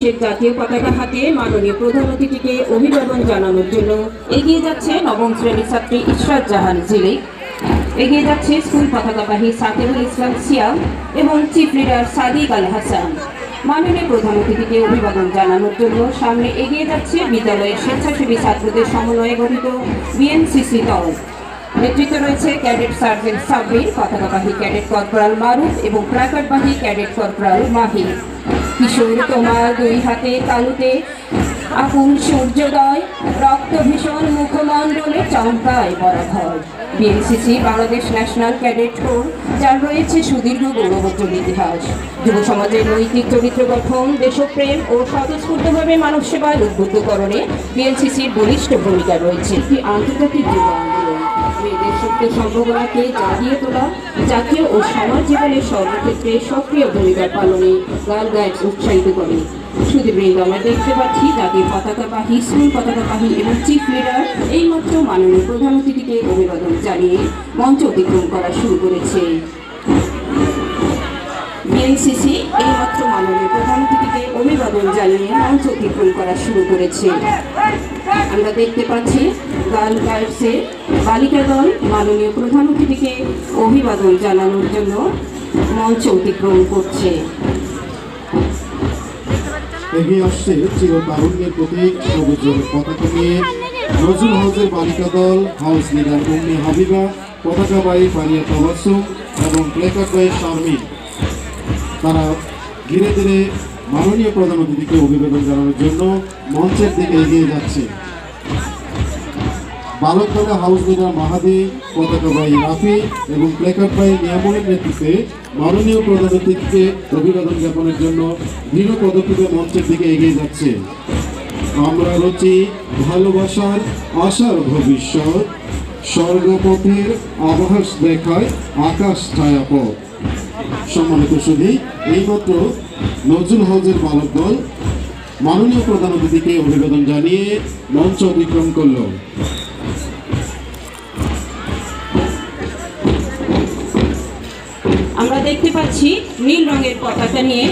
রাষ্ট্রের জাতীয় পতাকা হাতে মাননীয় প্রধান অতিথিকে অভিবাদন জানানোর জন্য এগিয়ে যাচ্ছে নবম শ্রেণীর ছাত্রী ইশরাত জাহান ঝিলিক, এগিয়ে যাচ্ছে স্কুল পতাকাবাহী সাকিবুল ইসলাম সিয়াম এবং চিফ লিডার সাদিক আল হাসান। মাননীয় প্রধান অতিথিকে অভিবাদন জানানোর জন্য সামনে এগিয়ে যাচ্ছে বিদ্যালয়ের স্বেচ্ছাসেবী ছাত্রদের সমন্বয়ে গঠিত বিএনসিসি দল। নেতৃত্বে রয়েছে ক্যাডেট সার্জেন্ট সাব্বির, পতাকাবাহী ক্যাডেট কর্পোরাল মারুফ এবং প্ল্যাকার্ডবাহী ক্যাডেট কর্পোরাল মাহি। কিশোর তোমার দুই হাতে তালুতে আকুল সূর্যোদয়, রক্ত ভীষণ মুখমণ্ডলে চমকায় বরাভর। BNCC Bangladesh national cadet corps, যার রয়েছে সুদীর্ঘ গৌরবোজ্জ্বল ইতিহাস। যুব সমাজের নৈতিক চরিত্র গঠন, দেশপ্রেম ও স্বতঃস্ফূর্তভাবে মানব সেবায় উদ্বুদ্ধকরণে বিএনসিসির বলিষ্ঠ ভূমিকা রয়েছে। একটি আন্তর্জাতিক যুব আন্দোলন মেয়েদের শক্তি সম্ভাবনাকে জাগিয়ে তোলা, জাতীয় ও সমাজ জীবনের সর্বক্ষেত্রে সক্রিয় ভূমিকা পালনে গার্ল গাইডস উৎসাহিত করে। সুধীবৃন্দ, আমরা দেখতে পাচ্ছি জাতীয় পতাকাবাহী, স্কুল পতাকাবাহী এবং চিফ লিডার এইমাত্র মাননীয় প্রধান অতিথিকে অভিবাদন জানিয়ে মঞ্চ অতিক্রম করা শুরু করেছে। বিএনসিসি এইমাত্র মাননীয় প্রধান অতিথিকে অভিবাদন জানিয়ে মঞ্চ অতিক্রম করা শুরু করেছে। আমরা দেখতে পাচ্ছি গার্ল গাইডসের বালিকা দল মাননীয় প্রধান অতিথিকে অভিবাদন জানানোর জন্য মঞ্চ অতিক্রম করছে। এগিয়ে আসছে চিরতারুণ্যের প্রতীক সবুজ পতাকা নিয়ে নজরুল হাউসের বালিকা দল, হাউস লিডার উম্মি হাবিবা, পতাকাবাহী ফারিয়া তাবাসসুম এবং প্ল্যাকার্ডবাহী শারমিন। তারা ধীরে ধীরে মাননীয় প্রধান অতিথিকে অভিবাদন জানানোর জন্য মঞ্চের দিকে এগিয়ে যাচ্ছে। বালক দলে হাউস লিডার মাহাদি, পতাকাবাহী রাফি এবং প্ল্যাকার্ডবাহী নিয়ামনের নেতৃত্বে মাননীয় প্রধান অতিথিকে অভিবাদন জ্ঞাপনের জন্য দৃঢ় পদক্ষেপে মঞ্চের দিকে এগিয়ে যাচ্ছে। আমরা রচি ভালোবাসার আশার ভবিষ্যৎ, স্বর্গপথের আভাস দেখায় আকাশ ছায়াপথ। সম্মানিত সুধী, এইমাত্র নজরুল হাউসের বালক দল মাননীয় প্রধান অতিথিকে অভিবাদন জানিয়ে মঞ্চ অতিক্রম করল। আমরা দেখতে পাচ্ছি নীল রঙের পতাকা নিয়ে